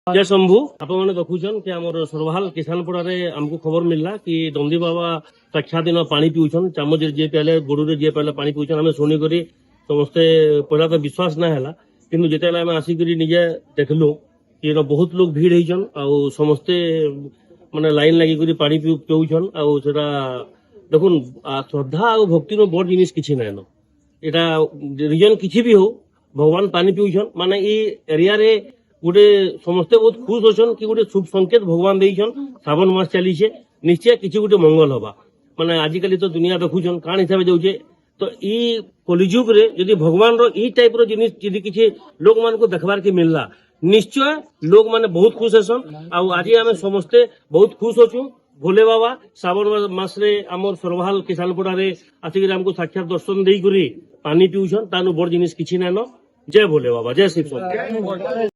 जय शंभू आप देखुन कि आम सरभाल किसानपड़ा आमको खबर मिलला कि दंदी बाबा साक्षात दिन पानी पीउछन चामच जी पाले गोड़े जी पाले पानी पीउछन आम शुणिक समस्ते पहला तो विश्वास ना है कि जिते आम आसिक निजे देखलु कि बहुत लोग भीड़ होइछन आउ समस्ते माने लाइन लगी पानी पीउछन आउ सेटा देखुन श्रद्धा और भक्ति बड़ जिनिस किछि ना एटा रिजन किछि भी हो भगवान पानी पीउछन माने ई एरिया रे गोटे समस्ते बहुत खुश अच्छन कि गोटे शुभ संकेत भगवान देइछन श्रावण मास चलीछे निश्चय किछि गोटे मंगल हवा माने आजिकली तो दुनिया देखुछन काण हिसाब जाउछे तो ई कलिजुग रे यदि भगवान रो ई टाइप रो जिनिस यदि किछि लोक मान को देखबार के मिलला निश्चय लोक माने बहुत खुश हसन आ आज आमे समस्ते बहुत खुश अछु भोले बाबा श्रावण मास रे हमर सरभाल किसानपड़ा रे आसिक हमको साक्षात दर्शन देई करी पानी पीउछन तानु बड़ जिनिस किछि नानो जय भोले बाबा जय शिव शंकर।